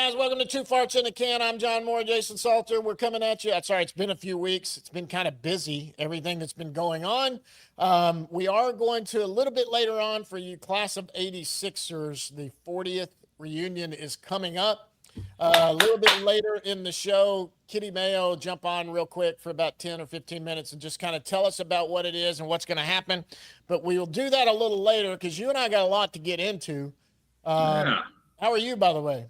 guys. Welcome to Two Farts in a Can. I'm John Moore, Jason Salter. We're coming at you. Sorry, it's been a few weeks. It's been kind of busy, everything that's been going on. We are going to, a little bit later on, for you class of 86ers, the 40th reunion is coming up. A little bit later in the show, Kitty Mayo will jump on real quick for about 10 or 15 minutes and just kind of tell us about what it is and what's going to happen. But we will do that a little later because you and I got a lot to get into. Yeah. How are you, by the way?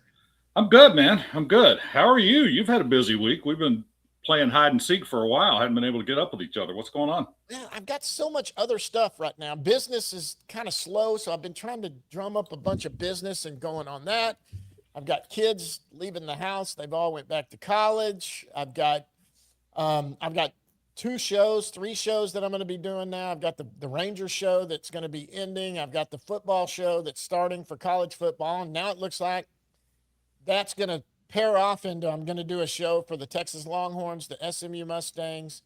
I'm good, man. I'm good. How are you? You've had a busy week. We've been playing hide and seek for a while. Haven't been able to get up with each other. What's going on? Yeah, I've got so much other stuff right now. Business is kind of slow, so I've been trying to drum up a bunch of business and going on that. I've got kids leaving the house. They've all went back to college. I've got three shows that I'm going to be doing now. I've got the Rangers show that's going to be ending. I've got the football show that's starting for college football. And now it looks like that's going to pair off into, I'm going to do a show for the Texas Longhorns, the SMU Mustangs,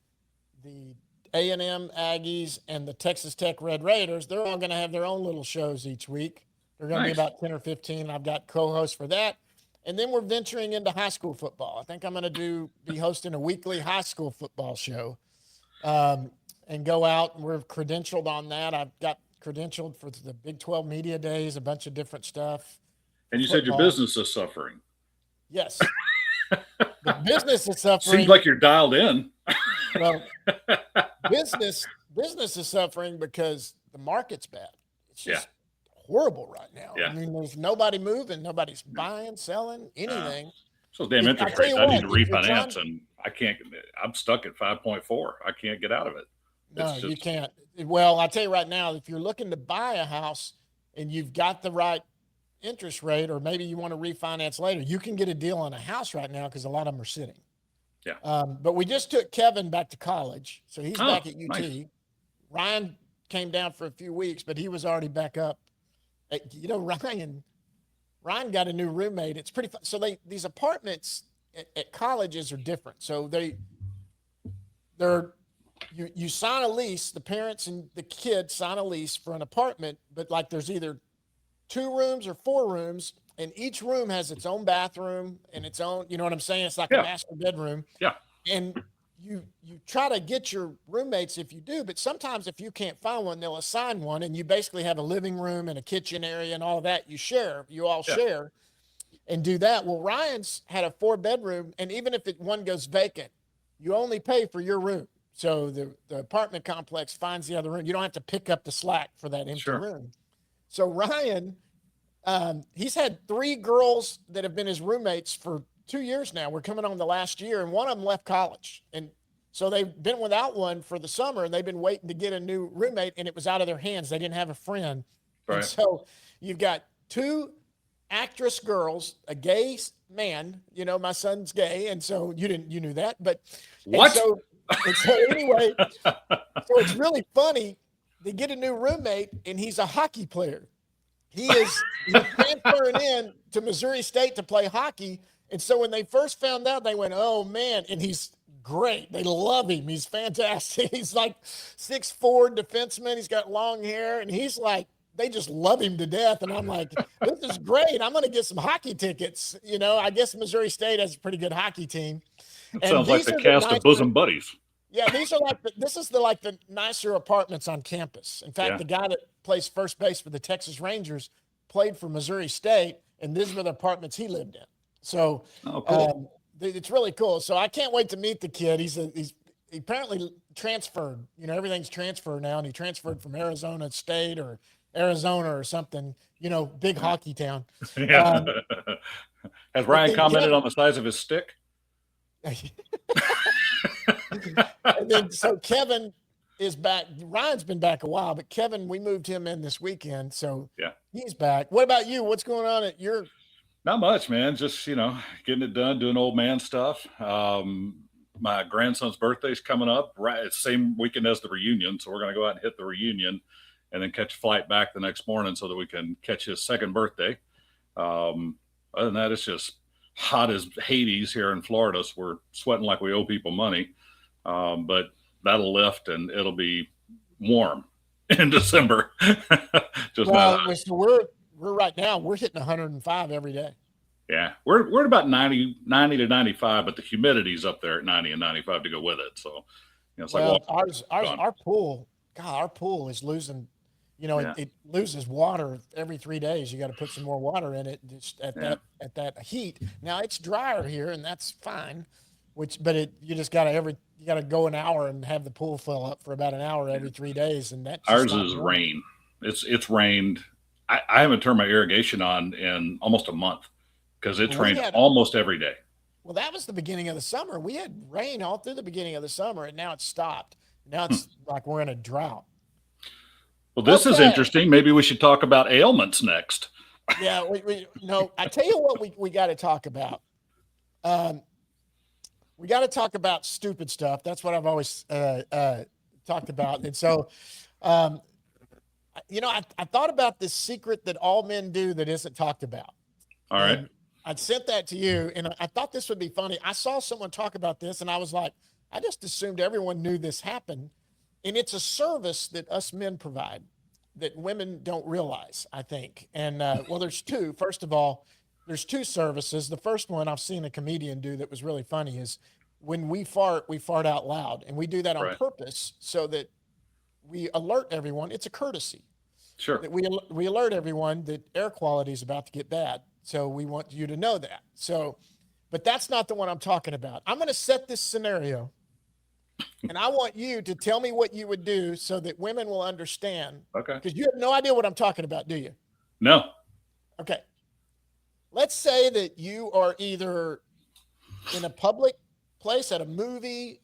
the A&M Aggies, and the Texas Tech Red Raiders. They're all going to have their own little shows each week. They're going to be about 10 or 15. I've got co-hosts for that. And then we're venturing into high school football. I think I'm going to be hosting a weekly high school football show and go out. We're credentialed on that. I've got credentialed for the Big 12 Media Days, a bunch of different stuff. And you said your business is suffering. Yes. The business is suffering. Seems like you're dialed in. Well, business is suffering because the market's bad. It's just horrible right now. Yeah. I mean, there's nobody moving, nobody's buying, selling, anything. So damn interest rates. I need to refinance, and I can't. I'm stuck at 5.4. I can't get out of it. No, you can't. Well, I'll tell you right now, if you're looking to buy a house and you've got the right interest rate, or maybe you want to refinance later, you can get a deal on a house right now because a lot of them are sitting. Yeah. But we just took Kevin back to college, so he's back at UT. Nice. Ryan came down for a few weeks, but he was already back up. Ryan got a new roommate. It's pretty fun. So these apartments at colleges are different. So you sign a lease. The parents and the kids sign a lease for an apartment, but like there's either 2 rooms or 4 rooms, and each room has its own bathroom and its own, you know what I'm saying? It's like a master bedroom. Yeah. And you try to get your roommates if you do, but sometimes if you can't find one, they'll assign one, and you basically have a living room and a kitchen area and all of that. You all share and do that. Well, Ryan's had a 4-bedroom, and even if one goes vacant, you only pay for your room. So the apartment complex finds the other room. You don't have to pick up the slack for that empty room. So Ryan, he's had 3 girls that have been his roommates for 2 years now. We're coming on the last year, and one of them left college. And so they've been without one for the summer, and they've been waiting to get a new roommate, and it was out of their hands. They didn't have a friend. Right. And so you've got 2 actress girls, a gay man, my son's gay. And so you knew that, but what? And so anyway, so it's really funny. They get a new roommate, and he's a hockey player. He's transferring in to Missouri State to play hockey. And so when they first found out, they went, oh, man. And he's great. They love him. He's fantastic. He's like 6'4" defenseman. He's got long hair. And he's like, they just love him to death. And I'm like, this is great. I'm going to get some hockey tickets. I guess Missouri State has a pretty good hockey team. It sounds like the cast of Bosom Buddies. Yeah, this is the nicer apartments on campus. In fact, the guy that plays first base for the Texas Rangers played for Missouri State, and these were the apartments he lived in. So cool. It's really cool. So I can't wait to meet the kid. He's apparently transferred. Everything's transferred now, and he transferred from Arizona State or Arizona or something. Big hockey town. Yeah. Has Ryan commented on the size of his stick? And then so Kevin is back. Ryan's been back a while, but Kevin, we moved him in this weekend, so he's back. What about you? What's going on at your? Not much, man. Just getting it done, doing old man stuff. My grandson's birthday's coming up. Right, it's the same weekend as the reunion, so we're gonna go out and hit the reunion, and then catch a flight back the next morning so that we can catch his second birthday. Other than that, it's just hot as Hades here in Florida, so we're sweating like we owe people money. But that'll lift, and it'll be warm in December. So we're right now, we're hitting 105 every day. Yeah, we're at about 90 to 95, but the humidity's up there at 90 and 95 to go with it. So, it's like Well, walking ours, on. our pool, God, our pool is losing. Yeah, It loses water every 3 days. You got to put some more water in it just yeah. at that heat. Now it's drier here, and that's fine. But you just got to you got to go an hour and have the pool fill up for about an hour every 3 days, and that's just Ours not is normal. rain. It's rained. I haven't turned my irrigation on in almost a month because it's Well, we rained had almost every day. well, that was the beginning of the summer. We had rain all through the beginning of the summer, and now it's stopped. Now Hmm. it's like we're in a drought. Well, this is Okay. interesting. Maybe we should talk about ailments next. Yeah, we no. I tell you what, we got to talk about. Um, we got to talk about stupid stuff. That's what I've always talked about. And so, um, I thought about this secret that all men do that isn't talked about. All right. And I sent that to you, and I thought this would be funny. I saw someone talk about this, and I was like, I just assumed everyone knew this happened. And it's a service that us men provide that women don't realize, I think. And well, there's two. First of all, there's two services. The first one I've seen a comedian do that was really funny is when we fart out loud. And we do that on Right. purpose so that we alert everyone. It's a courtesy Sure. that we alert everyone that air quality is about to get bad. So we want you to know that. So, but that's not the one I'm talking about. I'm going to set this scenario, and I want you to tell me what you would do so that women will understand. Okay. Because you have no idea what I'm talking about, do you? No. Okay. Let's say that you are either in a public place at a movie,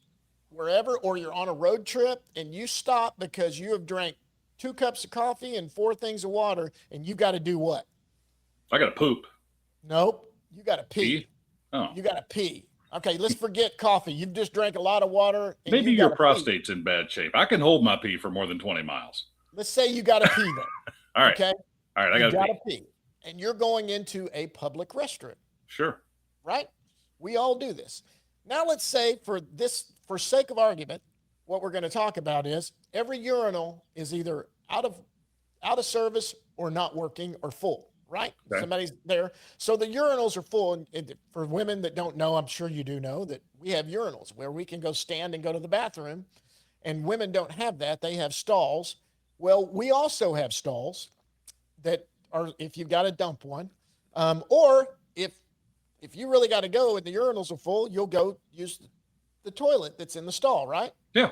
wherever, or you're on a road trip and you stop because you have drank 2 cups of coffee and 4 things of water, and you got to do what? I got to poop. Nope. You got to Pee. pee. Oh, You got to pee. Okay, let's forget coffee. You've just drank a lot of water and maybe you got your to pee. prostate's in bad shape. I can hold my pee for more than 20 miles. Let's say you got to pee then. All right. Okay, All right. I you got to got pee. to pee, and you're going into a public restroom, Sure. right? We all do this. Now, let's say for sake of argument, what we're going to talk about is every urinal is either out of service or not working or full, right? Okay. Somebody's there. So the urinals are full. And for women that don't know, I'm sure you do know that we have urinals where we can go stand and go to the bathroom. And women don't have that. They have stalls. Well, we also have stalls that are, if you've got to dump one, or if you really got to go and the urinals are full, you'll go use the toilet that's in the stall, right? Yeah.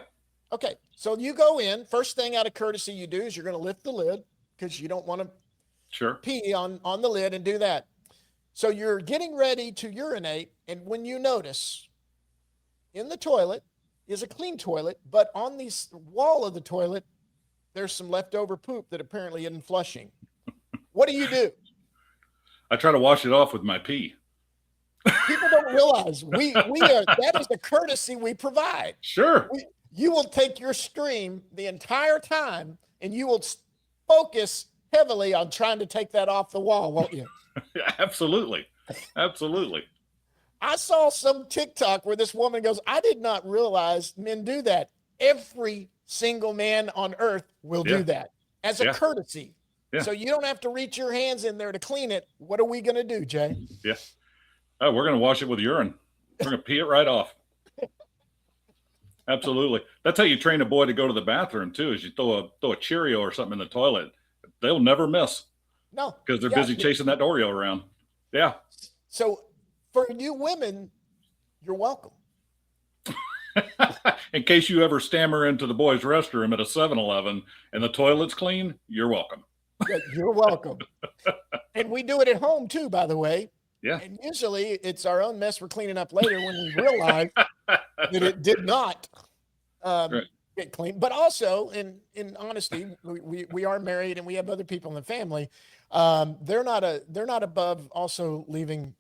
Okay, so you go in. First thing out of courtesy you do is you're going to lift the lid because you don't want to Sure. pee on the lid and do that. So you're getting ready to urinate, and when you notice in the toilet is a clean toilet, but on the wall of the toilet there's some leftover poop that apparently isn't flushing. What do? I try to wash it off with my pee. People don't realize we are that is the courtesy we provide. Sure. You will take your stream the entire time and you will focus heavily on trying to take that off the wall, won't you? Absolutely. Absolutely. I saw some TikTok where this woman goes, I did not realize men do that. Every single man on earth will do that as a courtesy. Yeah. So you don't have to reach your hands in there to clean it. What are we going to do, Jay? Yeah. Oh, we're going to wash it with urine. We're going to pee it right off. Absolutely. That's how you train a boy to go to the bathroom too. Is you throw a Cheerio or something in the toilet, they'll never miss. No, because they're busy chasing that Oreo around. Yeah. So for you women, you're welcome. In case you ever stammer into the boys' restroom at a 7-Eleven and the toilet's clean, you're welcome. Yeah, you're welcome. And we do it at home too, by the way. Yeah. And usually it's our own mess we're cleaning up later when we realize that it did not get clean. But also, in honesty, we are married and we have other people in the family. They're not above also leaving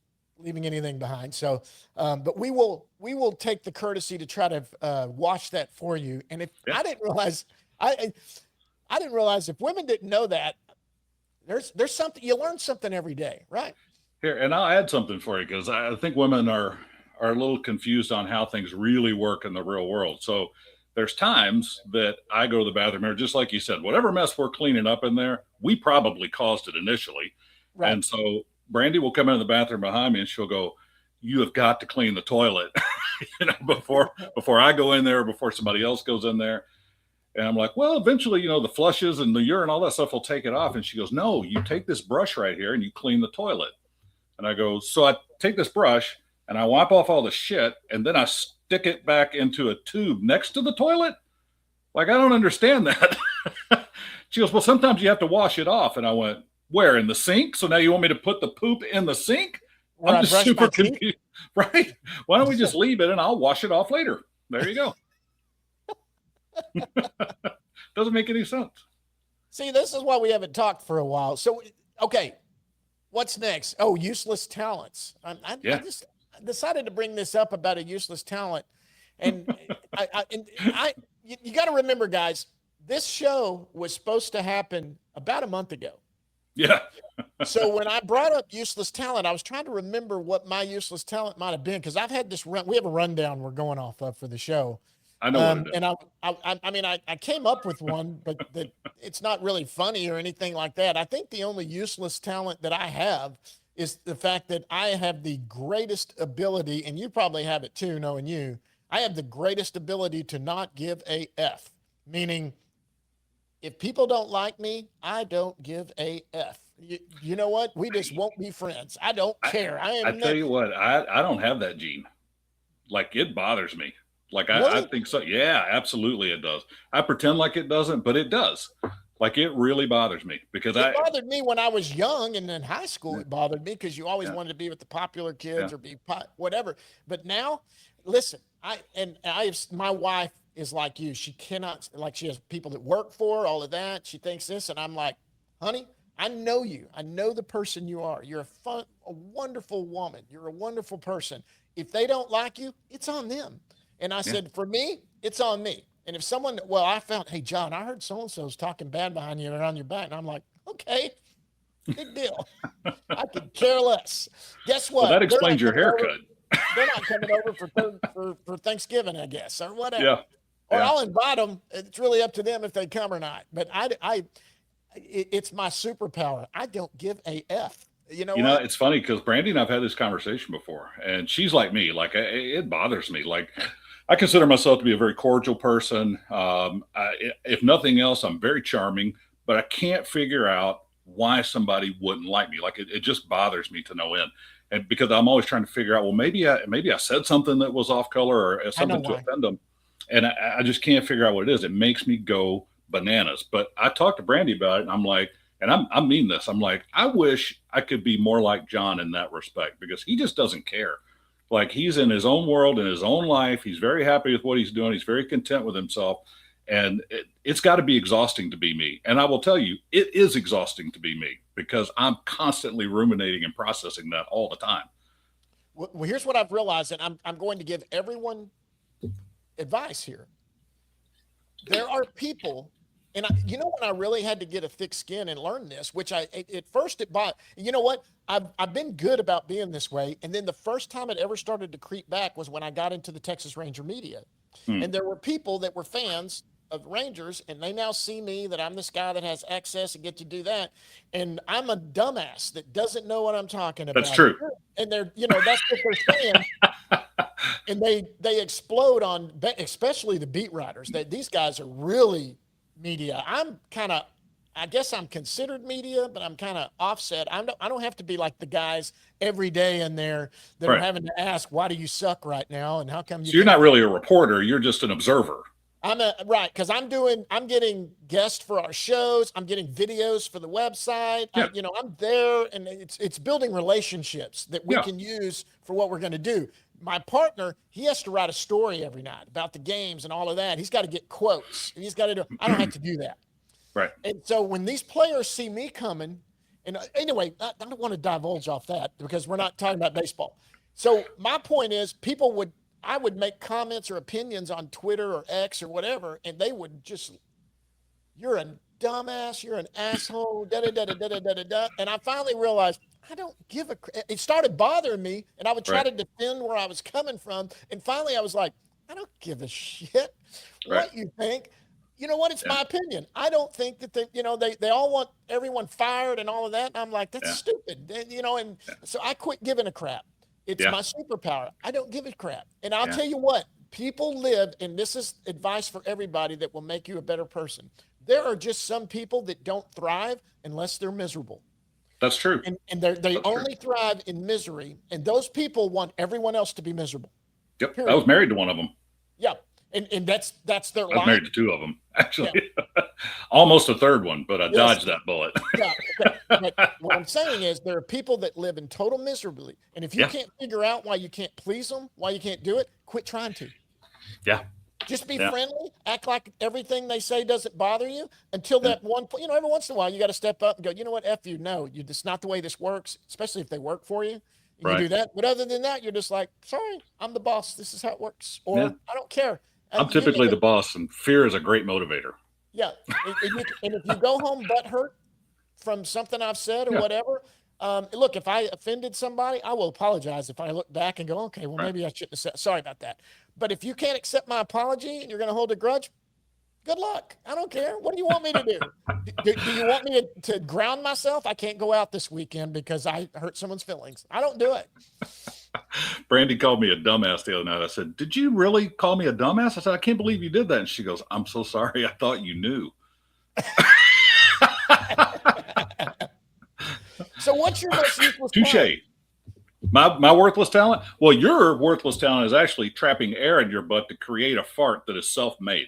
anything behind. So, but we will take the courtesy to try to wash that for you. And if I didn't realize, I didn't realize if women didn't know that, there's something, you learn something every day, right? Here, and I'll add something for you because I think women are a little confused on how things really work in the real world. So there's times that I go to the bathroom, or just like you said, whatever mess we're cleaning up in there, we probably caused it initially. Right. And so Brandy will come in the bathroom behind me and she'll go, "You have got to clean the toilet," before I go in there, before somebody else goes in there. And I'm like, "Well, eventually, the flushes and the urine, all that stuff will take it off." And she goes, "No, you take this brush right here and you clean the toilet." And I go, "So I take this brush and I wipe off all the shit and then I stick it back into a tube next to the toilet? Like, I don't understand that." She goes, "Well, sometimes you have to wash it off." And I went, "Where, in the sink? So now you want me to put the poop in the sink?" Where I'm I just brush super my teeth? confused. Right? Why don't we just leave it and I'll wash it off later? There you go. Doesn't make any sense. See, this is why we haven't talked for a while. So, okay, what's next? Oh, useless talents. I Yeah. just decided to bring this up about a useless talent, and you got to remember, guys, this show was supposed to happen about a month ago. Yeah. So when I brought up useless talent, I was trying to remember what my useless talent might have been, because I've had this run. We have a rundown we're going off of for the show. I know what it is. And I mean, I came up with one, but it's not really funny or anything like that. I think the only useless talent that I have is the fact that I have the greatest ability, and you probably have it too, knowing you. I have the greatest ability to not give a F, meaning if people don't like me, I don't give a F. You know what? We just won't be friends. I don't care. I tell you what, I don't have that gene. Like, it bothers me. Like, I Really? think so. Yeah, absolutely it does. I pretend like it doesn't, but it does. Like, it really bothers me because It bothered me when I was young, and in high school, yeah, it bothered me because you always yeah, wanted to be with the popular yeah, kids or be whatever. But now, listen, my wife is like you. She cannot, like, she has people that work for her, all of that. She thinks this, and I'm like, honey, I know you. I know the person you are. You're a wonderful woman. You're a wonderful person. If they don't like you, it's on them. And I yeah. said, for me, it's on me. And if someone, well, I found, hey, John, I heard so and so's talking bad behind you and on your back. And I'm like, okay, big deal. I could care less. Guess Well, what? that explains your haircut. They're not coming over for Thanksgiving, I guess, or whatever. Yeah, Or yeah. I'll invite them. It's really up to them if they come or not. But it's my superpower. I don't give a F. You know what? It's funny because Brandy and I've had this conversation before, and she's like me. Like, it bothers me. Like, I consider myself to be a very cordial person. If nothing else, I'm very charming, but I can't figure out why somebody wouldn't like me. Like, it just bothers me to no end. And because I'm always trying to figure out, well, maybe I said something that was off color or I know something to why. offend them, and I just can't figure out what it is. It makes me go bananas. But I talked to Brandy about it, and I'm like, and I mean this. I'm like, I wish I could be more like John in that respect because he just doesn't care. Like, he's in his own world, in his own life. He's very happy with what he's doing. He's very content with himself. And it's got to be exhausting to be me. And I will tell you, it is exhausting to be me because I'm constantly ruminating and processing that all the time. Well, here's what I've realized, and I'm going to give everyone advice here. There are people, and when I really had to get a thick skin and learn this, which at first it bought. You know what? I've been good about being this way, and then the first time it ever started to creep back was when I got into the Texas Ranger media, Hmm. and there were people that were fans of Rangers, and they now see me that I'm this guy that has access and get to do that, and I'm a dumbass that doesn't know what I'm talking That's about, true. and they're that's what they're saying, and they explode on, especially the beat writers. These guys are really media. I guess I'm considered media, but I'm kind of offset. I don't have to be like the guys every day in there that are Right. having to ask, why do you suck right now? And how come you So you're can't? not really a reporter. You're just an observer. Right. Cause I'm getting guests for our shows. I'm getting videos for the website. Yeah. I'm there, and it's building relationships that we Yeah. can use for what we're going to do. My partner, he has to write a story every night about the games and all of that. He's got to get quotes, and he's got to do, I don't have to do that. Right. And so when these players see me coming, and anyway, I don't want to divulge off that because we're not talking about baseball. So my point is, I would make comments or opinions on Twitter or X or whatever, and they would just, you're a dumbass, you're an asshole, da da da da da da da da. And I finally realized I don't give a. It started bothering me, and I would try Right. to defend where I was coming from. And finally, I was like, I don't give a shit Right. what you think. You know what? It's my opinion. I don't think that they all want everyone fired and all of that. And I'm like, that's stupid. And so I quit giving a crap. It's my superpower. I don't give a crap. And I'll tell you what, people live, and this is advice for everybody that will make you a better person. There are just some people that don't thrive unless they're miserable. That's true. And they only thrive in misery. And those people want everyone else to be miserable. Yep. Period. I was married to one of them. Yeah. And that's their life. I was married to two of them, actually. Yeah. Almost a third one, but I dodged that bullet. Yeah. But what I'm saying is there are people that live in total miserably. And if you can't figure out why you can't please them, why you can't do it, quit trying to. Yeah. Just be friendly, act like everything they say doesn't bother you until that one point. Every once in a while, you got to step up and go, you know what, F you, no, it's not the way this works, especially if they work for you. You do that. But other than that, you're just like, sorry, I'm the boss. This is how it works. Or I don't care. I'm typically the boss, and fear is a great motivator. Yeah. And if you go home butthurt from something I've said or whatever, look, if I offended somebody, I will apologize if I look back and go, okay, well, maybe I shouldn't have said, sorry about that. But if you can't accept my apology and you're going to hold a grudge, good luck. I don't care. What do you want me to do? Do you want me to ground myself? I can't go out this weekend because I hurt someone's feelings. I don't do it. Brandy called me a dumbass the other night. I said, did you really call me a dumbass? I said, I can't believe you did that. And she goes, I'm so sorry. I thought you knew. So what's your most useless Touche. My worthless talent? Well, your worthless talent is actually trapping air in your butt to create a fart that is self-made.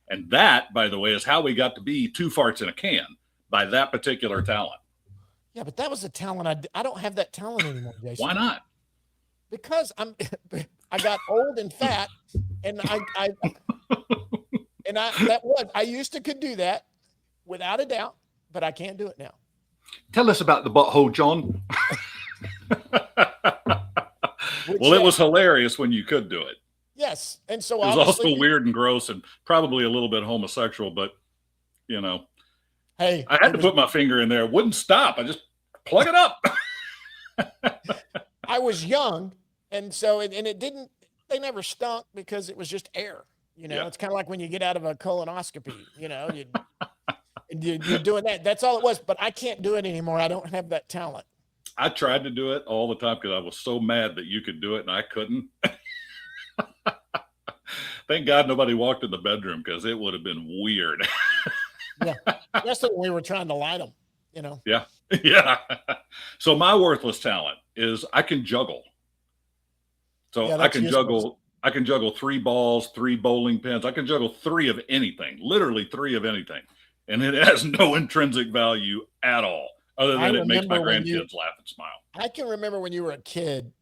And that, by the way, is how we got to be two farts in a can, by that particular talent. Yeah, but that was a talent. I don't have that talent anymore, Jayson. Why not? Because I got old and fat, and I used to could do that without a doubt, but I can't do it now. Tell us about the butthole, John. Well, it was hilarious when you could do it. Yes, and so it was also weird and gross and probably a little bit homosexual, but hey, I had to put my finger in there. It wouldn't stop. I just plug it up. I was young, and so it didn't. They never stunk because it was just air. It's kind of like when you get out of a colonoscopy. You're doing that. That's all it was. But I can't do it anymore. I don't have that talent. I tried to do it all the time because I was so mad that you could do it and I couldn't. Thank God nobody walked in the bedroom because it would have been weird. Yeah, that's when we were trying to light them. Yeah. So my worthless talent is I can juggle. So I can juggle. I can juggle 3 balls, 3 bowling pins. I can juggle 3 of anything, literally 3 of anything, and it has no intrinsic value at all, other than it makes my grandkids laugh and smile. I can remember when you were a kid,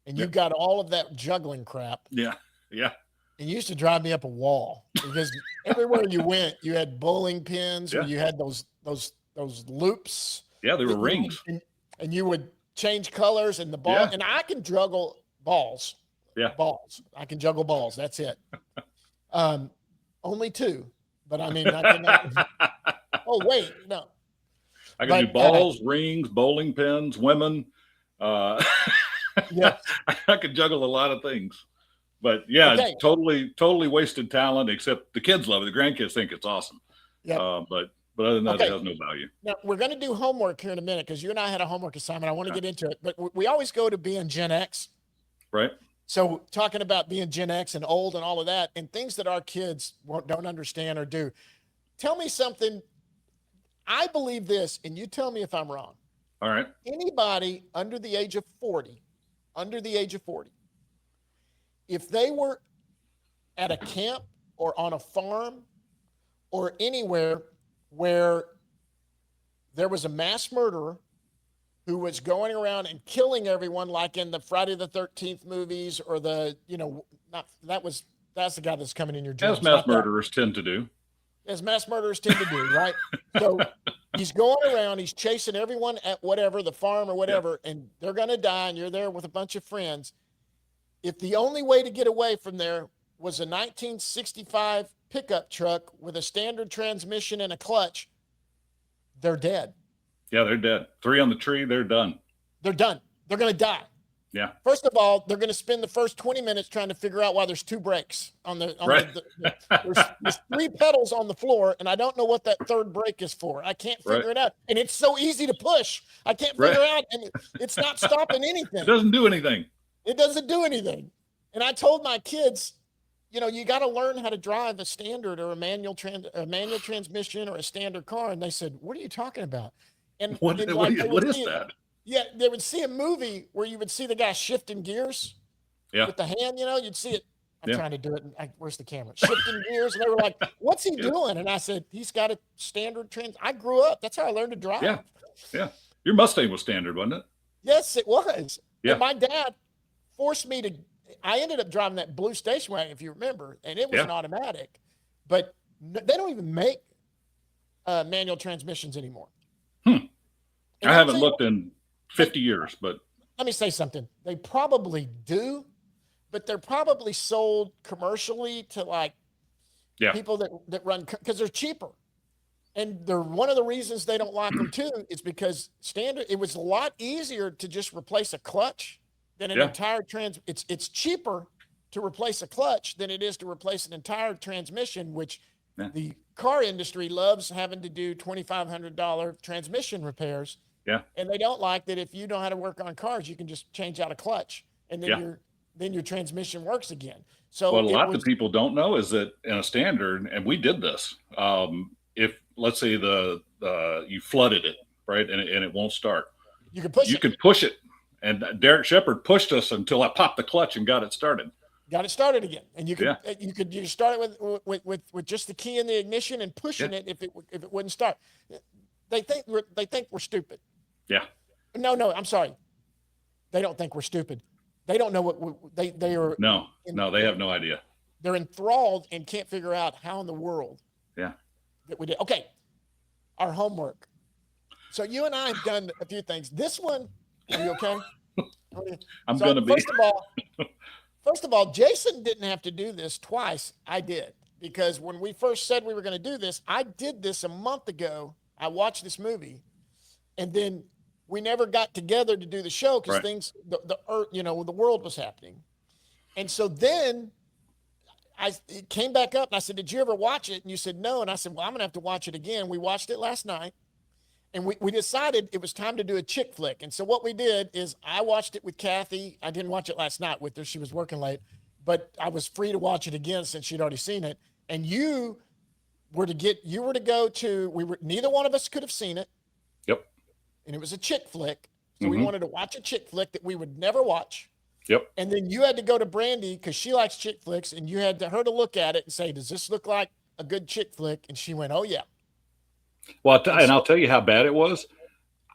and you got all of that juggling crap. Yeah. And you used to drive me up a wall because everywhere you went, you had bowling pins or you had those loops. Yeah, they were rings. And you would change colors and the ball. Yeah. And I can juggle balls. Yeah. Balls. I can juggle balls. That's it. Only 2. But I mean, oh, wait, no. I can do balls, rings, bowling pins, women. Yeah. I can juggle a lot of things. But yeah, totally wasted talent, except the kids love it. The grandkids think it's awesome. Yeah. But other than that, it has no value. Now, we're going to do homework here in a minute because you and I had a homework assignment. I want to get into it. But we always go to being Gen X. Right. So talking about being Gen X and old and all of that and things that our kids don't understand or do. Tell me something. I believe this, and you tell me if I'm wrong. All right. Anybody under the age of 40, if they were at a camp or on a farm or anywhere where there was a mass murderer who was going around and killing everyone, like in the Friday the 13th movies or that's the guy that's coming in your dreams. As mass murderers tend to do. As mass murderers tend to do, right? So he's going around, he's chasing everyone at whatever, the farm or whatever, and they're going to die, and you're there with a bunch of friends. If the only way to get away from there was a 1965 pickup truck with a standard transmission and a clutch, they're dead. Yeah, they're dead. 3 on the tree, they're done. They're done. They're going to die. Yeah. First of all, they're going to spend the first 20 minutes trying to figure out why there's 2 brakes on Right. there's 3 pedals on the floor, and I don't know what that third brake is for. I can't Right. figure it out, and it's so easy to push. I can't Right. figure out, and it's not stopping It anything. doesn't do anything. It doesn't do anything. And I told my kids, you got to learn how to drive a standard or a manual transmission or a standard car. And they said, "What are you talking about?" And What like what is that? yeah, they would see a movie where you would see the guy shifting gears Yeah. with the hand. You'd see it. I'm Yeah. trying to do it. And where's the camera? Shifting gears, and they were like, "What's he doing?" And I said, "He's got a standard trans." I grew up. That's how I learned to drive. Yeah. Yeah. Your Mustang was standard, wasn't it? Yes, it was. Yeah. And my dad forced me to. I ended up driving that blue station wagon, if you remember, and it was Yeah. an automatic. But they don't even make manual transmissions anymore. I And haven't looked in 50 years, but let me say something. They probably do, but they're probably sold commercially to like yeah. people that run because they're cheaper. And they're one of the reasons they don't like them too is because it was a lot easier to just replace a clutch than an Yeah. entire it's cheaper to replace a clutch than it is to replace an entire transmission, which Yeah. the car industry loves having to do $2,500 transmission repairs. Yeah. And they don't like that if you know how to work on cars, you can just change out a clutch and then Yeah. your transmission works again. So what a lot of people don't know is that in a standard, and we did this, if let's say you flooded it, right, and it won't start, you can push you it. can push it. And Derek Shepard pushed us until I popped the clutch and got it started. Got it started again, and you Yeah. you start it with just the key in the ignition and pushing Yeah. it if it wouldn't start. They think we're stupid. Yeah. No, I'm sorry. They don't think we're stupid. They don't know what they are. No, they have no idea. They're enthralled and can't figure out how in the world. Yeah. That we did. Okay, our homework. So you and I have done a few things. This one, are you okay? I'm gonna be. First of all, Jayson didn't have to do this twice. I did, because when we first said we were going to do this, I did this a month ago. I watched this movie, and then we never got together to do the show because Right. things, the earth, the world was happening. And so then it came back up, and I said, "Did you ever watch it?" And you said, "No." And I said, "Well, I'm going to have to watch it again." We watched it last night. And we decided it was time to do a chick flick. And so what we did is I watched it with Kathy. I didn't watch it last night with her. She was working late. But I was free to watch it again since she'd already seen it. And you were to go to, neither one of us could have seen it. Yep. And it was a chick flick. So we wanted to watch a chick flick that we would never watch. Yep. And then you had to go to Brandy because she likes chick flicks. And you had her to look at it and say, "Does this look like a good chick flick?" And she went, "Oh, yeah." Well, I'll tell you how bad it was.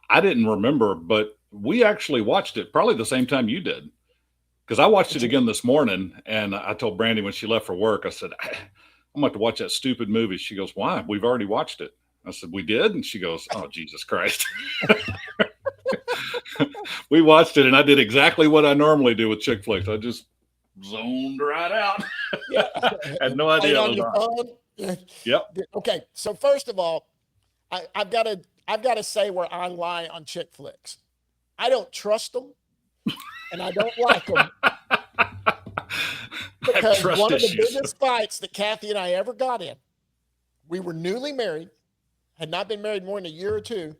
I didn't remember, but we actually watched it probably the same time you did. Because I watched it again this morning, and I told Brandy when she left for work, I said, "I'm going to watch that stupid movie." She goes, "Why? We've already watched it." I said, "We did?" And she goes, "Oh, Jesus Christ." We watched it, and I did exactly what I normally do with chick flicks. I just zoned right out. Yeah. Had no idea. On your phone. Yep. Okay. So first of all, I've got to say where I lie on chick flicks. I don't trust them, and I don't like them. Because one of the biggest fights that Kathy and I ever got in, we were newly married, had not been married more than a year or two,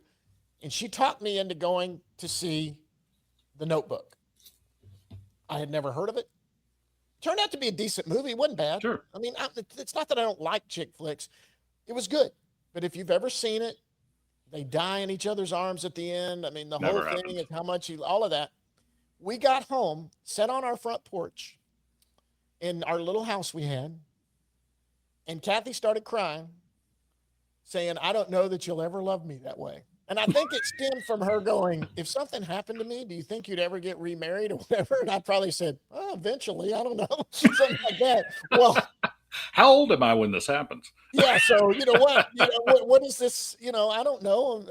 and she talked me into going to see The Notebook. I had never heard of it. Turned out to be a decent movie. It wasn't bad. Sure. I mean, it's not that I don't like chick flicks. It was good. But if you've ever seen it, they die in each other's arms at the end. I mean, the Never whole thing happened. is how much all of that. We got home, sat on our front porch in our little house we had, and Kathy started crying, saying, "I don't know that you'll ever love me that way." And I think it stemmed from her going, "If something happened to me, do you think you'd ever get remarried or whatever?" And I probably said, "Oh, eventually, I don't know." Something like that. Well, how old am I when this happens? Yeah. So what is this? I don't know.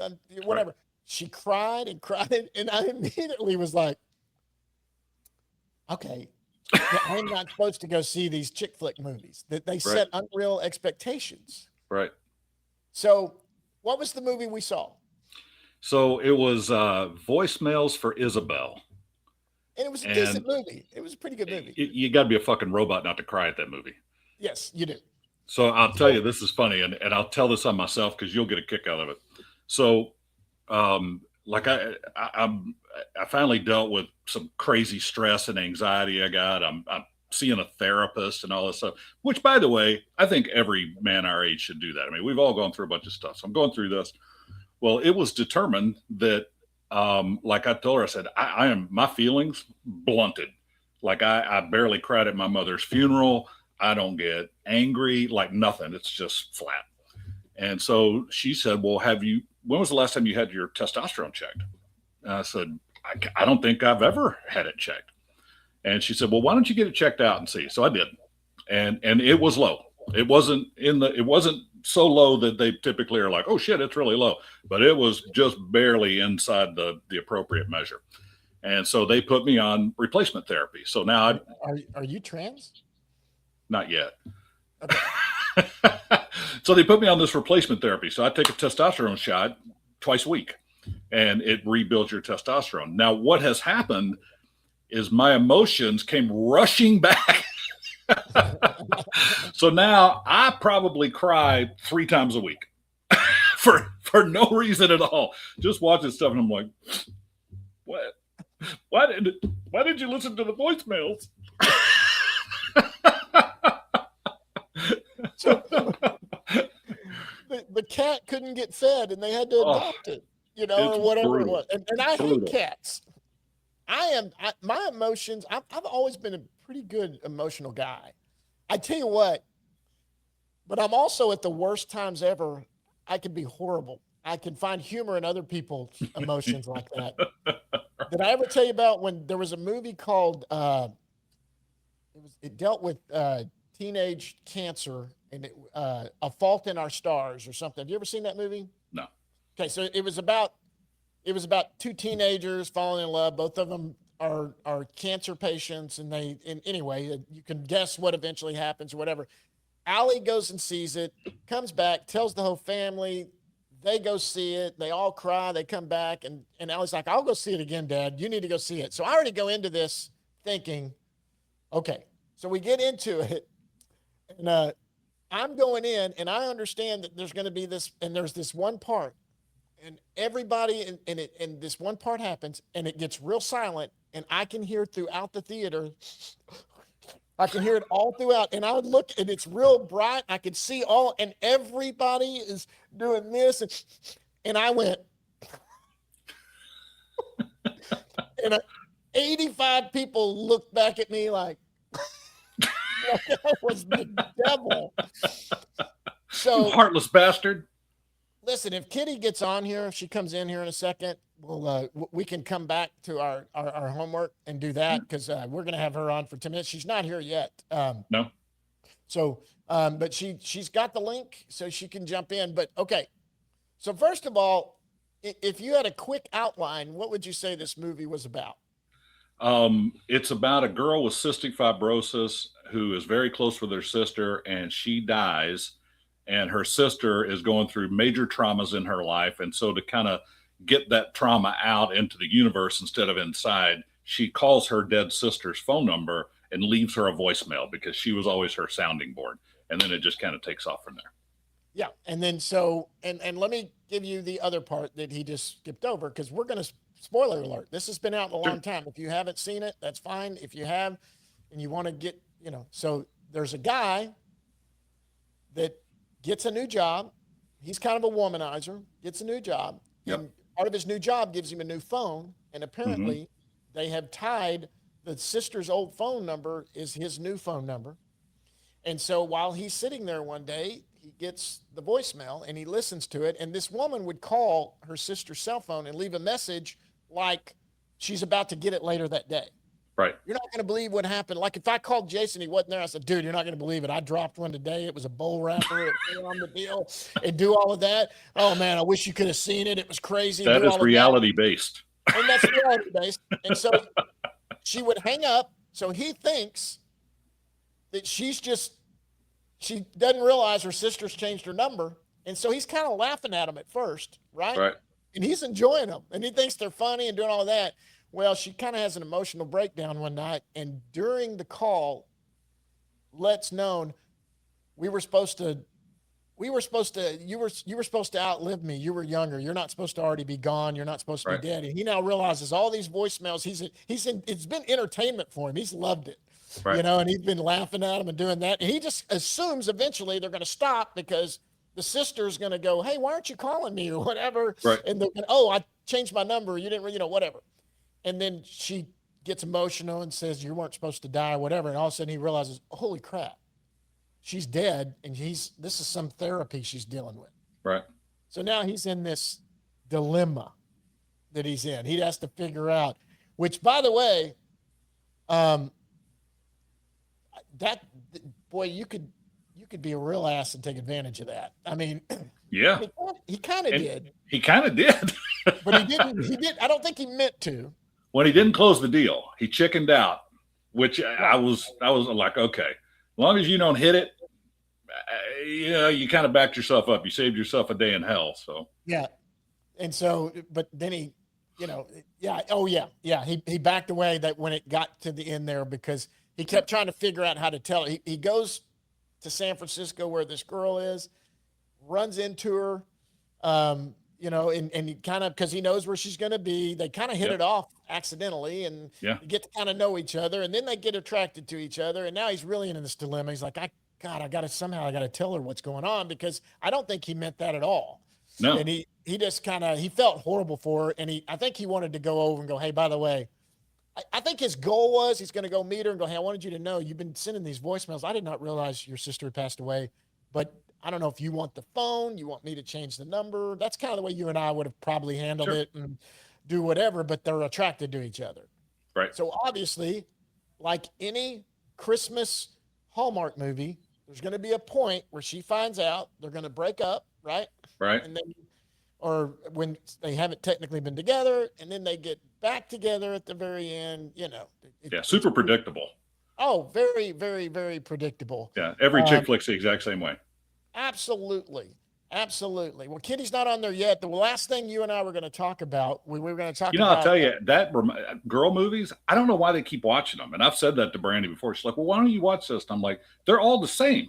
Whatever. Right. She cried and cried, and I immediately was like, "Okay, I'm not supposed to go see these chick flick movies. That they set unreal expectations." Right. So, what was the movie we saw? So it was Voicemails for Isabel. And it was a And decent movie. It was a pretty good movie. you got to be a fucking robot not to cry at that movie. Yes, you do. So I'll tell you, this is funny, and I'll tell this on myself because you'll get a kick out of it. So, like I finally dealt with some crazy stress and anxiety I got. I'm seeing a therapist and all this stuff. Which, by the way, I think every man our age should do that. I mean, we've all gone through a bunch of stuff. So I'm going through this. Well, it was determined that, like I told her, I said, I am my feelings blunted. Like I barely cried at my mother's funeral. I don't get angry, like nothing. It's just flat. And so she said, well, when was the last time you had your testosterone checked? And I said, I don't think I've ever had it checked. And she said, well, why don't you get it checked out and see? So I did. And it was low. It wasn't so low that they typically are like, oh shit, it's really low, but it was just barely inside the appropriate measure. And so they put me on replacement therapy. So now are you trans? Not yet. Okay. So they put me on this replacement therapy. So I take a testosterone shot twice a week and it rebuilds your testosterone. Now, what has happened is my emotions came rushing back. So now I probably cry 3 times a week for no reason at all. Just watching stuff and I'm like, what? Why did you listen to the voicemails? So the cat couldn't get fed and they had to adopt it, or whatever brutal. It was. And I hate cats. My emotions, I've always been a pretty good emotional guy. I tell you what, but I'm also at the worst times ever. I can be horrible. I can find humor in other people's emotions like that. Did I ever tell you about when there was a movie called, it dealt with teenage cancer and A Fault in Our Stars or something. Have you ever seen that movie? No. Okay. So it was about 2 teenagers falling in love. Both of them are cancer patients. And anyway, you can guess what eventually happens or whatever. Allie goes and sees it, comes back, tells the whole family. They go see it. They all cry. They come back. And Allie's like, I'll go see it again, Dad. You need to go see it. So I already go into this thinking, okay. So we get into it. And I'm going in and I understand that there's going to be this, and there's this one part and everybody and this one part happens and it gets real silent and I can hear throughout the theater. I can hear it all throughout and I would look and it's real bright. I could see all, and everybody is doing this. And I went, and 85 people looked back at me like that was the devil. So you heartless bastard. Listen, if Kitty gets on here, if she comes in here in a second, we can come back to our homework and do that because we're going to have her on for 10 minutes. She's not here yet. No. So, but she's got the link so she can jump in. But okay. So first of all, if you had a quick outline, what would you say this movie was about? It's about a girl with cystic fibrosis who is very close with her sister and she dies. And her sister is going through major traumas in her life. And so to kind of get that trauma out into the universe instead of inside, she calls her dead sister's phone number and leaves her a voicemail because she was always her sounding board. And then it just kind of takes off from there. Yeah. And then and let me give you the other part that he just skipped over because we're going to, spoiler alert, this has been out a long time. If you haven't seen it, that's fine. If you have and you want to get, so there's a guy that gets a new job. He's kind of a womanizer, gets a new job. Yep. And part of his new job gives him a new phone. And apparently they have tied the sister's old phone number is his new phone number. And so while he's sitting there one day, he gets the voicemail and he listens to it. And this woman would call her sister's cell phone and leave a message like she's about to get it later that day. Right. You're not going to believe what happened. Like if I called Jayson, he wasn't there. I said, dude, you're not going to believe it. I dropped one today. It was a bowl wrapper. It put on the deal and do all of that. Oh man, I wish you could have seen it. It was crazy. That is reality based. And that's reality based. And so she would hang up. So he thinks that she doesn't realize her sister's changed her number. And so he's kind of laughing at them at first. Right. Right. And he's enjoying them and he thinks they're funny and doing all of that. Well, she kind of has an emotional breakdown one night, and during the call, lets known we were supposed to you were supposed to outlive me. You were younger. You're not supposed to already be gone. You're not supposed to be Right. dead. And he now realizes all these voicemails. It's been entertainment for him. He's loved it, Right. and he's been laughing at him and doing that. And he just assumes eventually they're going to stop because the sister's going to go, "Hey, why aren't you calling me or whatever?" Right. And they're going, "Oh, I changed my number. You didn't, whatever." And then she gets emotional and says, "You weren't supposed to die," whatever. And all of a sudden he realizes, "Holy crap. She's dead, and this is some therapy she's dealing with." Right. So now he's in this dilemma that he's in. He has to figure out, which, by the way, that boy, you could be a real ass and take advantage of that. I mean, Yeah. he kind of did, He kind of did. but he didn't. He did. I don't think he meant to. When he didn't close the deal, he chickened out, which I was like, okay, as long as you don't hit it, you kind of backed yourself up. You saved yourself a day in hell. So Yeah. And so, but then he, yeah. Oh yeah. Yeah. He backed away that when it got to the end there, because he kept trying to figure out how to tell her. He goes to San Francisco where this girl is, runs into her, and he kind of, because he knows where she's going to be. They kind of hit it off accidentally, and yeah. get to kind of know each other, and then they get attracted to each other. And now he's really in this dilemma. He's like, I got to tell her what's going on, because I don't think he meant that at all. No. And he just he felt horrible for her. And I think he wanted to go over and go, "Hey, by the way," I think his goal was he's going to go meet her and go, "Hey, I wanted you to know you've been sending these voicemails. I did not realize your sister had passed away, but I don't know if you want the phone, you want me to change the number." That's kind of the way you and I would have probably handled it and do whatever, but they're attracted to each other. Right. So obviously, like any Christmas Hallmark movie, there's going to be a point where she finds out, they're going to break up, right? Right. And then, or when they haven't technically been together, and then they get back together at the very end, Yeah. Super predictable. Oh, very, very, very predictable. Yeah. Every chick flick's the exact same way. Absolutely. Absolutely. Well, Kitty's not on there yet. The last thing you and I were going to talk about, we were going to talk about. I'll tell you, that girl movies, I don't know why they keep watching them. And I've said that to Brandy before. She's like, "Well, why don't you watch this?" And I'm like, they're all the same.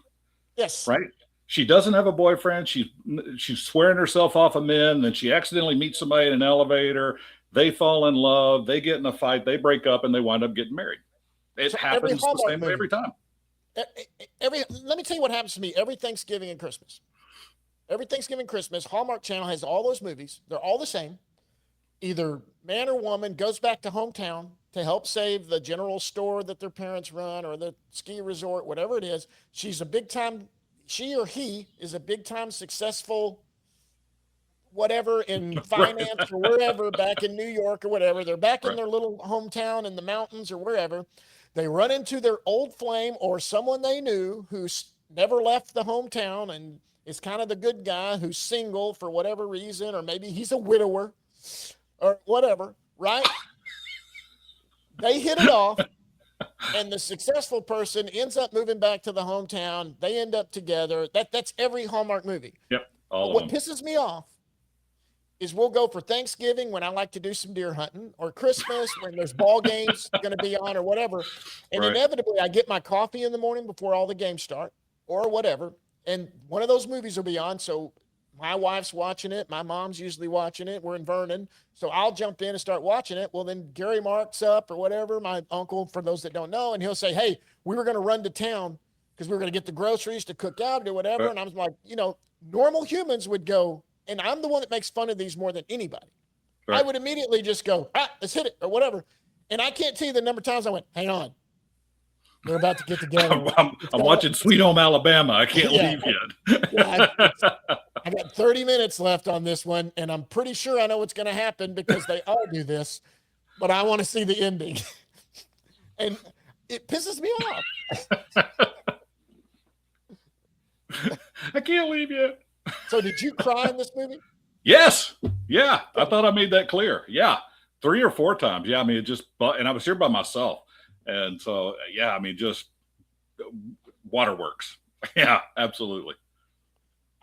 Yes. Right. She doesn't have a boyfriend. She's swearing herself off of men. Then she accidentally meets somebody in an elevator. They fall in love. They get in a fight. They break up, and they wind up getting married. It happens the same way every time. Let me tell you what happens to me every Thanksgiving and Christmas. Every Thanksgiving, Christmas, Hallmark Channel has all those movies. They're all the same. Either man or woman goes back to hometown to help save the general store that their parents run or the ski resort, whatever it is. She or he is a big time successful whatever in finance or wherever back in New York or whatever. They're back in their little hometown in the mountains or wherever. They run into their old flame or someone they knew who's never left the hometown and is kind of the good guy who's single for whatever reason, or maybe he's a widower or whatever, right? They hit it off, and the successful person ends up moving back to the hometown. They end up together. That's every Hallmark movie. Yep. What pisses me off is we'll go for Thanksgiving when I like to do some deer hunting, or Christmas when there's ball games going to be on or whatever. And inevitably I get my coffee in the morning before all the games start or whatever. And one of those movies will be on. So my wife's watching it. My mom's usually watching it. We're in Vernon. So I'll jump in and start watching it. Well, then Gary Mark's up or whatever, my uncle, for those that don't know, and he'll say, "Hey, we were going to run to town because we were going to get the groceries to cook out or whatever." And I'm like, normal humans would go, and I'm the one that makes fun of these more than anybody. I would immediately just go, let's hit it or whatever. And I can't tell you the number of times I went, "Hang on. They're about to get together." I'm watching Sweet Home Alabama. I can't leave yet. I got 30 minutes left on this one, and I'm pretty sure I know what's going to happen because they all do this, but I want to see the ending. And it pisses me off. I can't leave yet. So did you cry in this movie? Yes. Yeah. I thought I made that clear. Yeah. 3 or 4 times. Yeah. I mean, and I was here by myself. And so, yeah, I mean, just waterworks. Yeah, absolutely.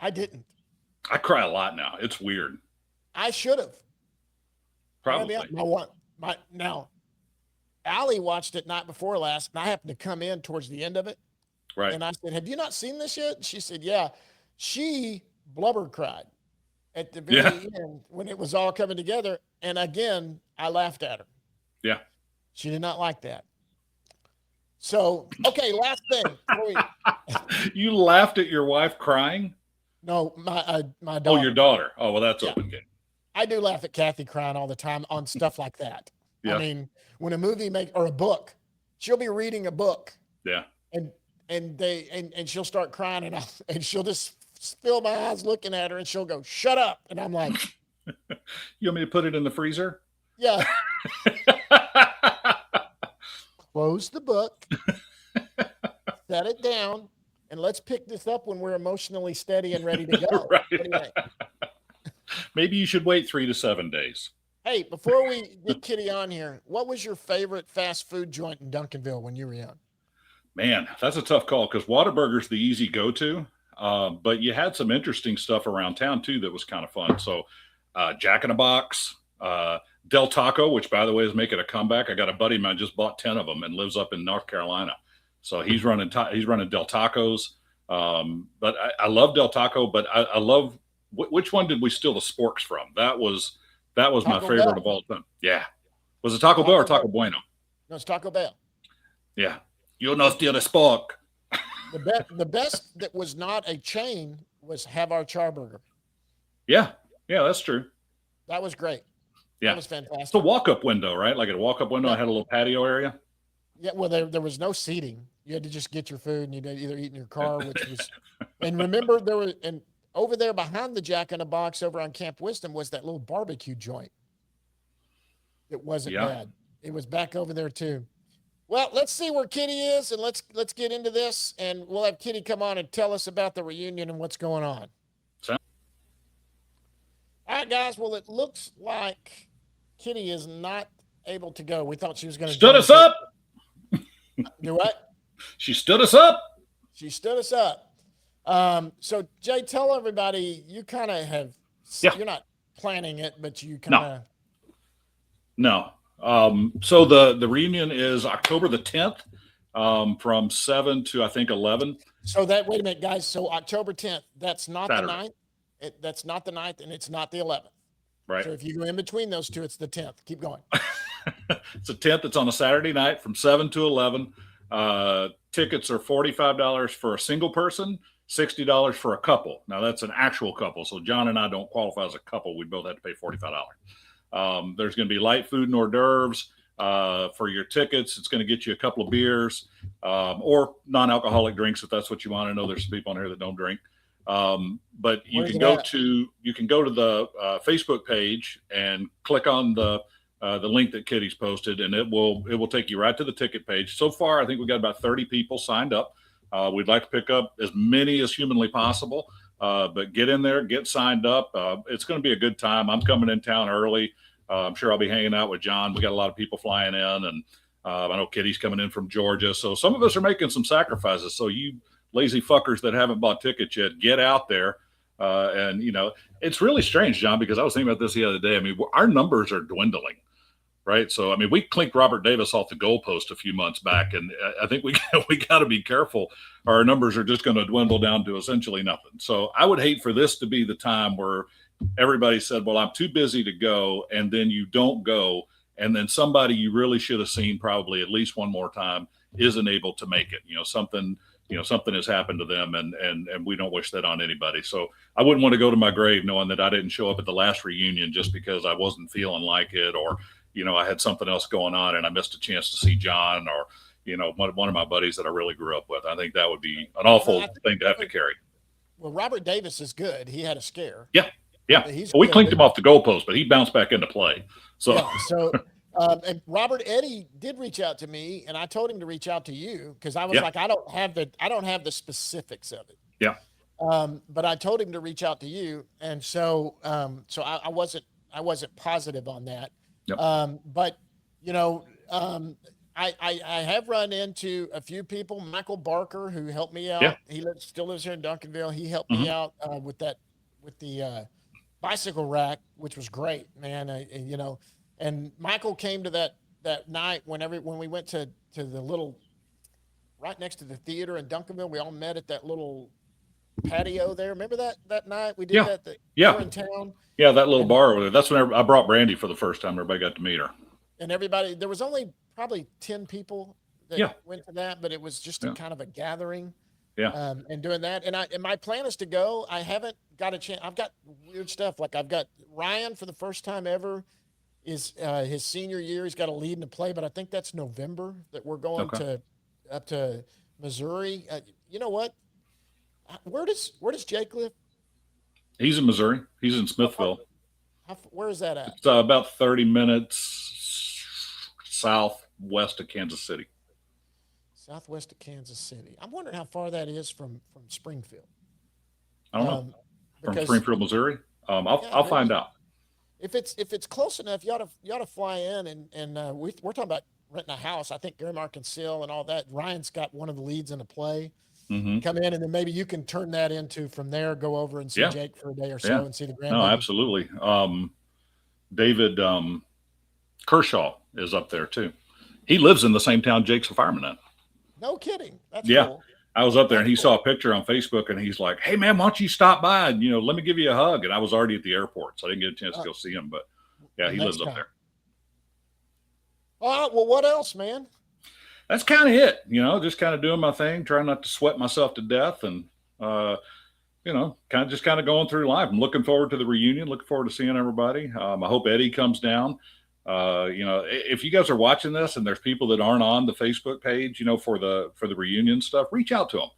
I didn't. I cry a lot now. It's weird. I should have. Probably. now Allie watched it night before last, and I happened to come in towards the end of it, Right. and I said, "Have you not seen this yet?" And she said, "Yeah." She blubber cried at the Yeah. very end when it was all coming together, and again, I laughed at her. Yeah. She did not like that. So, okay, last thing. You laughed at your wife crying? No, my Oh, your daughter. daughter. Oh, well, that's Yeah, open game. I do laugh at Kathy crying all the time on stuff like that. I Yeah. mean, when a movie or a book, she'll be reading a book Yeah. and and she'll start crying and she'll just spill my eyes looking at her and she'll go, "Shut up." And I'm like, You want me to put it in the freezer? "Yeah, close the book, set it down, and let's pick this up when we're emotionally steady and ready to go." What do you Right. think? Maybe you should wait 3 to 7 days. Hey, before we get Kitty on here, what was your favorite fast food joint in Duncanville when you were young? Man, that's a tough call because Whataburger's the easy go-to. But you had some interesting stuff around town too that was kind of fun. So, Jack in a Box, Del Taco, which by the way is making a comeback. I got a buddy of mine just bought 10 of them and lives up in North Carolina, so he's running Del Tacos. But I love Del Taco, but I love which one did we steal the sporks from? That was my Taco favorite Bell. of all time. Yeah, was it Taco Bell or Taco Bueno? No, it's Taco Bell. Yeah, you'll not steal the spork. The best that was not a chain was Have Our Charburger. Yeah, yeah, that's true. That was great. Yeah, That was it's a fantastic. walk-up window, right? Like at a walk-up window, I had a little patio area. Yeah, well, there was no seating. You had to just get your food and you'd either eat in your car, which was, and remember there was, and over there behind the Jack in the Box over on Camp Wisdom was that little barbecue joint. It wasn't Yeah, bad. It was back over there too. Well, let's see where Kitty is, and let's get into this, and we'll have Kitty come on and tell us about the reunion and what's going on. so, All right, guys. Well, it looks like Kitty is not able to go. We thought she was going to stood join us us. up. Do what? She stood us up. She stood us up. So Jay, tell everybody you kind of have. Yeah, You're not planning it, but you kind no, of. no. So the reunion is October the 10th, from 7 to I think 11. So that wait a minute, guys. So October 10th. That's not the Saturday, 9th. That's not the 9th, and it's not the 11th. right? So if you go in between those two, it's the 10th. Keep going. It's the 10th. It's on a Saturday night from 7 to 11. Tickets are $45 for a single person, $60 for a couple. Now that's an actual couple. So John and I don't qualify as a couple. We both have to pay $45. There's going to be light food and hors d'oeuvres for your tickets. It's going to get you a couple of beers or non-alcoholic drinks if that's what you want. I know there's some people on here that don't drink. But you Where's can it go at? to the Facebook page and click on the link that Kitty's posted, and it will take you right to the ticket page. So far, I think we got about 30 people signed up. We'd like to pick up as many as humanly possible, but get in there, get signed up. It's going to be a good time. I'm coming in town early. I'm sure I'll be hanging out with John. We got a lot of people flying in, and I know Kitty's coming in from Georgia. So some of us are making some sacrifices. So you lazy fuckers that haven't bought tickets yet, get out there. And it's really strange, John, because I was thinking about this the other day. I mean, our numbers are dwindling, right? So, I mean, we clinked Robert Davis off the goalpost a few months back, and I think we got to be careful. Our numbers are just going to dwindle down to essentially nothing. So I would hate for this to be the time where everybody said, well, I'm too busy to go, and then you don't go, and then somebody you really should have seen probably at least one more time isn't able to make it. Something has happened to them, and we don't wish that on anybody. So I wouldn't want to go to my grave knowing that I didn't show up at the last reunion just because I wasn't feeling like it, or I had something else going on and I missed a chance to see John, or one of my buddies that I really grew up with. I think that would be an awful thing to have to carry. Well, Robert Davis is good. He had a scare. Yeah. He's Well, we good. clinked him off the goalpost, but he bounced back into play. So Yeah. So, and Robert Eddie did reach out to me, and I told him to reach out to you because I was yeah, like, I don't have the specifics of it. yeah, But I told him to reach out to you, and so I wasn't positive on that. yep, But you know, I have run into a few people. Michael Barker, who helped me yeah, out, still lives here in Duncanville. He helped hmm, me out with the bicycle rack, which was great, man. And Michael came to that night when we went to the little right next to the theater in Duncanville. We all met at that little patio there. Remember that night we did Yeah. that? You Yeah. were in town, Yeah. That little and bar over there. That's when I brought Brandy for the first time. Everybody got to meet her. everybody. There was only probably 10 people that Yeah. went to that, but it was just a Yeah. kind of a gathering. Yeah. And doing that, and my plan is to go. I haven't got a chance. I've got weird stuff. Like I've got Ryan for the first time ever is his senior year. He's got a lead in the play, but I think that's November that we're going Okay. to up to Missouri. You know what? Where does Jake live? He's in Missouri. He's in Smithville. Where is that at? It's about 30 minutes southwest of Kansas City. Southwest of Kansas City. I'm wondering how far that is from Springfield. I don't know. From Because Springfield, Missouri. I'll find out. if it's close enough, you ought to fly in and we're talking about renting a house. I think Gary Mark and Sill and all that. Ryan's got one of the leads in the play. Mm-hmm. Come in and then maybe you can turn that into from there. Go over and see Yeah. Jake for a day or so Yeah. and see the grandbaby. No, absolutely. David Kershaw is up there too. He lives in the same town Jake's a fireman in. No kidding. That's Yeah. cool. I was up there and he That's cool. saw a picture on Facebook and he's like, "Hey man, why don't you stop by and let me give you a hug?" And I was already at the airport, so I didn't get a chance to go see him. But yeah, he lives up there. All right. Well, what else, man? That's kind of it. Just kind of doing my thing, trying not to sweat myself to death, and kind of going through life. I'm looking forward to the reunion. Looking forward to seeing everybody. I hope Eddie comes down. If you guys are watching this and there's people that aren't on the Facebook page, for the reunion stuff, reach out to them.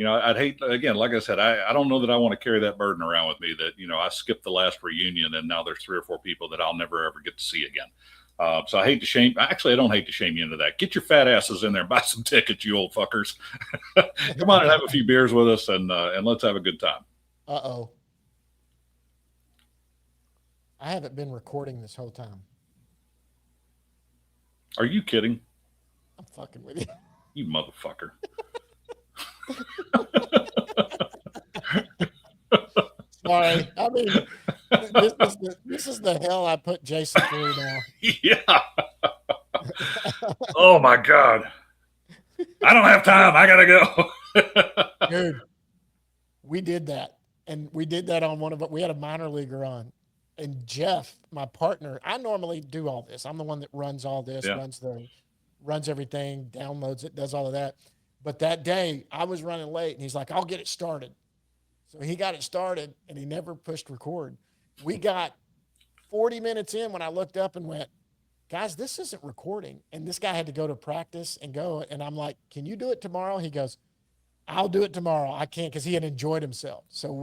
I'd hate, again, like I said, I don't know that I want to carry that burden around with me that, I skipped the last reunion and now there's 3 or 4 people that I'll never, ever get to see again. So I don't hate to shame you into that. Get your fat asses in there and buy some tickets, you old fuckers. Come on and have a few beers with us and let's have a good time. Uh-oh. I haven't been recording this whole time. Are you kidding? I'm fucking with you. You motherfucker. Sorry. I mean, this is the hell I put Jayson through now. Yeah. Oh my God. I don't have time. I gotta go. Dude, we did that. And we did that on we had a minor leaguer on. And Jeff, my partner, I normally do all this. I'm the one that runs all this, Yeah. runs everything, downloads it, does all of that. But that day I was running late and he's like, "I'll get it started." So he got it started and he never pushed record. We got 40 minutes in when I looked up and went, "Guys, this isn't recording." And this guy had to go to practice and go. And I'm like, "Can you do it tomorrow?" He goes, "I'll do it tomorrow. I can't," because he had enjoyed himself. So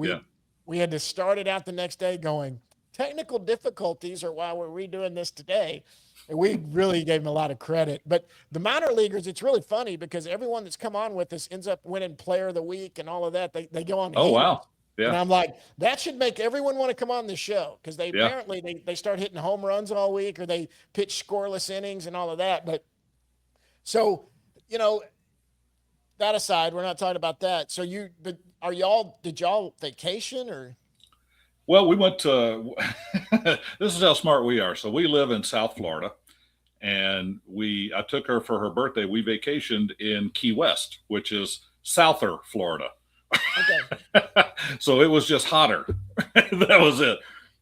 we had to start it out the next day going, technical difficulties are why we're redoing this today. And we really gave him a lot of credit. But the minor leaguers, it's really funny because everyone that's come on with us ends up winning player of the week and all of that. They go on. Oh, heaters. wow. Yeah. And I'm like, that should make everyone want to come on the show because Yeah. apparently they start hitting home runs all week or they pitch scoreless innings and all of that. But so, that aside, we're not talking about that. So did y'all vacation or? Well, we went to, this is how smart we are. So we live in South Florida and I took her for her birthday. We vacationed in Key West, which is Souther Florida. Okay. So it was just hotter. That was it.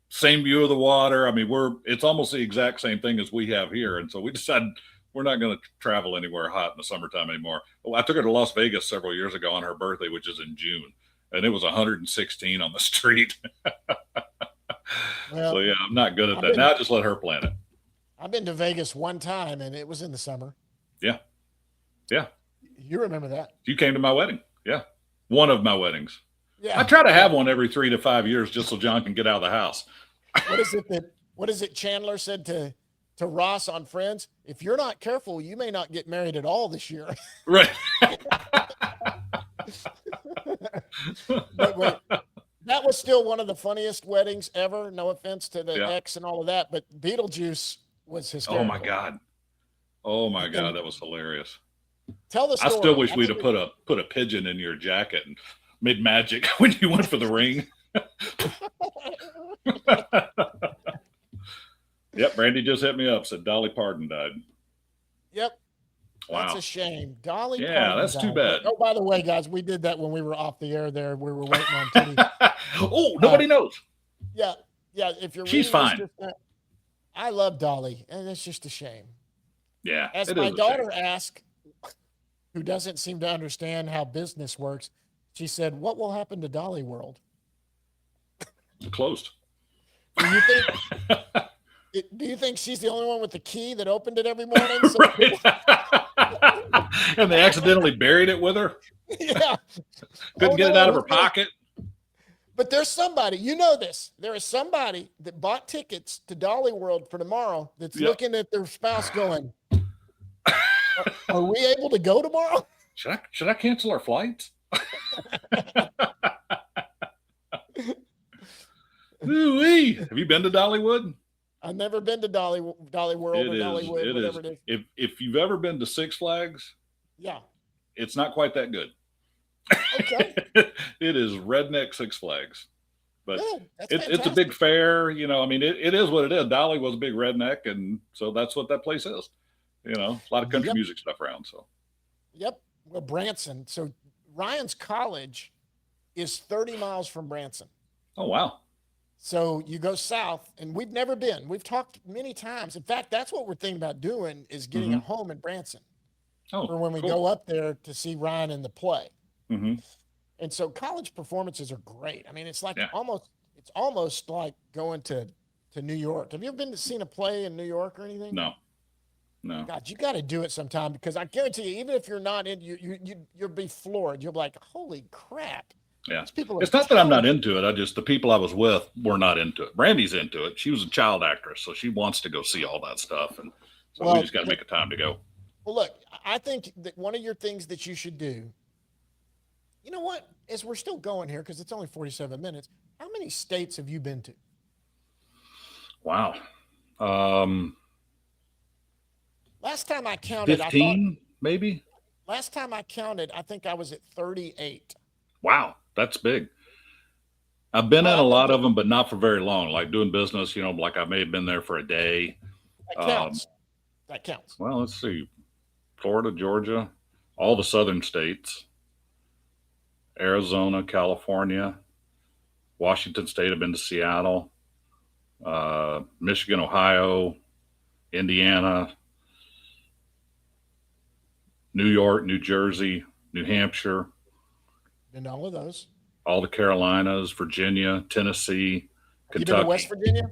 Same view of the water. I mean, it's almost the exact same thing as we have here. And so we decided we're not going to travel anywhere hot in the summertime anymore. Well, I took her to Las Vegas several years ago on her birthday, which is in June. And it was 116 on the street. Well, So yeah, I'm not good at that. Now I just let her plan it. I've been to Vegas one time and it was in the summer. Yeah. Yeah. You remember that? You came to my wedding. Yeah. One of my weddings. Yeah. I try to have one every 3 to 5 years just so John can get out of the house. What is it Chandler said to Ross on Friends? "If you're not careful, you may not get married at all this year." Right. But that was still one of the funniest weddings ever. No offense to the ex and all of that, but Beetlejuice was hysterical. Oh my God. Oh my God. That was hilarious. Tell the story. I still wish we'd have put a pigeon in your jacket and made magic when you went for the ring. Yep, Brandy just hit me up, said Dolly Parton died. Yep. Wow. That's a shame. Dolly Yeah, Parton that's too died. bad. Oh, by the way, guys, we did that when we were off the air there. We were waiting on Titty. Oh, nobody knows. Yeah. Yeah. If you're She's reading this fine. just now, I love Dolly, and it's just a shame. Yeah, As it my is a daughter shame. asked, who doesn't seem to understand how business works, she said, "What will happen to Dolly World?" It's closed. Do you think? Do you think she's the only one with the key that opened it every morning? So Right. And they accidentally buried it with her. yeah. Couldn't Oh, get it no, out of her who's gonna- pocket. But there's somebody, you know this. There is somebody that bought tickets to Dolly World for tomorrow that's Yep. looking at their spouse going, are we able to go tomorrow? Should I cancel our flights? Ooh-wee. Have you been to Dollywood? I've never been to Dolly World or Dollywood, whatever it is. If you've ever been to Six Flags, Yeah. it's not quite that good. Okay. It is redneck Six Flags, but Good. That's it's a big fair. I mean, it is what it is. Dolly was a big redneck, and so that's what that place is. A lot of country music stuff around. So. Yep. Well, Branson. So Ryan's college is 30 miles from Branson. Oh, wow. So you go south, and we've never been. We've talked many times. In fact, that's what we're thinking about doing is getting a home in Branson for when we go up there to see Ryan in the play. Mm-hmm. And so college performances are great. I mean, it's like almost like going to New York. Have you ever seen a play in New York or anything? No. God, you got to do it sometime because I guarantee you, even if you're not in, you'll be floored. You'll be like, holy crap. Yeah. It's not that I'm not into it. The people I was with were not into it. Brandy's into it. She was a child actress, so she wants to go see all that stuff. And so we just got to make a time to go. Well, look, I think that one of your things that you should do, you know what, as we're still going here, because it's only 47 minutes, how many states have you been to? Wow. Last time I counted, 15, maybe? Last time I counted, I think I was at 38. Wow, that's big. I've been in a lot of them, but not for very long. Like doing business, like I may have been there for a day. That counts. That counts. Well, let's see. Florida, Georgia, all the southern states, Arizona, California, Washington State. I've been to Seattle, Michigan, Ohio, Indiana, New York, New Jersey, New Hampshire. Been to all of those. All the Carolinas, Virginia, Tennessee, Kentucky. You been to West Virginia?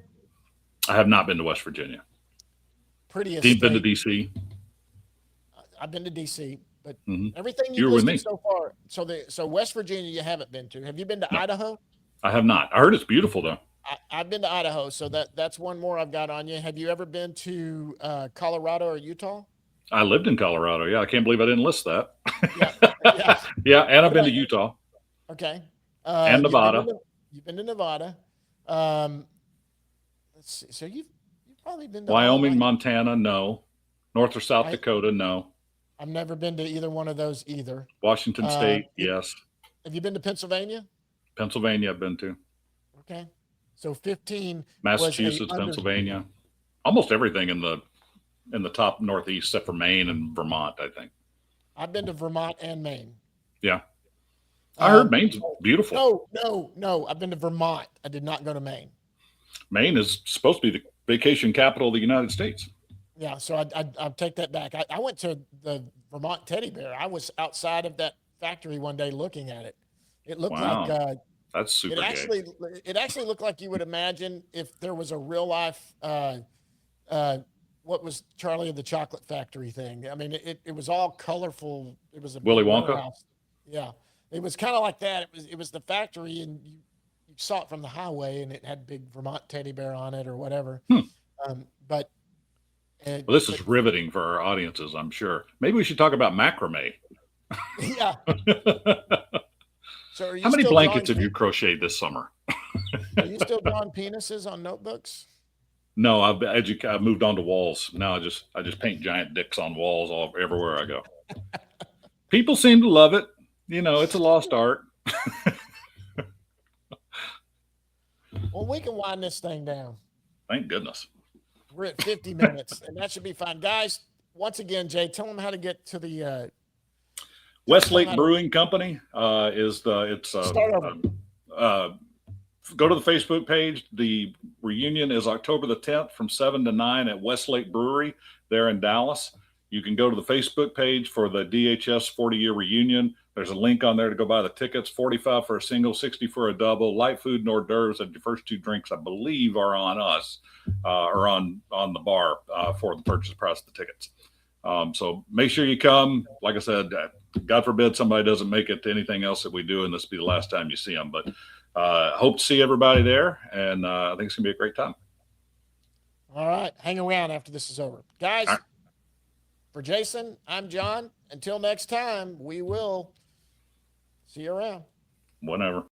I have not been to West Virginia. Prettiest You've been to state. D.C.? I've been to D.C., but Mhm. everything You you've were with listed me. so far. So West Virginia you haven't been to. Have you been to No. Idaho? I have not. I heard it's beautiful though. I've been to Idaho, so that's one more I've got on you. Have you ever been to Colorado or Utah? I lived in Colorado. Yeah, I can't believe I didn't list that. Yeah. Yeah, and I've been to Utah. Okay. And Nevada. You've been to Nevada. Let's see. So you've probably been to Wyoming, Montana, no. North or South Dakota, no. I've never been to either one of those either. Washington State, yes. Have you been to Pennsylvania? Pennsylvania, I've been to. Okay. So 15. Massachusetts, Pennsylvania. Almost everything in the top Northeast except for Maine and Vermont, I think. I've been to Vermont and Maine. Yeah. I heard Maine's beautiful. No. I've been to Vermont. I did not go to Maine. Maine is supposed to be the vacation capital of the United States. Yeah, so I'll take that back. I went to the Vermont teddy bear. I was outside of that factory one day looking at it. It looked like that's super. It actually looked like you would imagine if there was a real life what was Charlie of the Chocolate Factory thing. I mean, it was all colorful. It was a Willy Wonka. warehouse. Yeah, it was kind of like that. It was the factory, and you saw it from the highway, and it had big Vermont teddy bear on it or whatever. But this is riveting for our audiences, I'm sure. Maybe we should talk about macrame. Yeah. So how many blankets have you crocheted this summer? Are you still drawing penises on notebooks? No, I've moved on to walls. Now I just paint giant dicks on walls everywhere I go. People seem to love it. It's a lost art. Well, we can wind this thing down. Thank goodness. We're at 50 minutes, and that should be fine. Guys, once again, Jay, tell them how to get to the Westlake Brewing Company start over. Go to the Facebook page. The reunion is October the 10th from 7 to 9 at Westlake Brewery there in Dallas. You can go to the Facebook page for the DHS 40-year reunion. There's a link on there to go buy the tickets. $45 for a single, $60 for a double. Light food and hors d'oeuvres, and the first 2 drinks, I believe, are on us, or on the bar for the purchase price of the tickets. So make sure you come. Like I said, God forbid somebody doesn't make it to anything else that we do, and this will be the last time you see them. But hope to see everybody there, and I think it's going to be a great time. All right. Hang around after this is over. Guys, for Jayson, I'm John. Until next time, we will see you around. Whenever.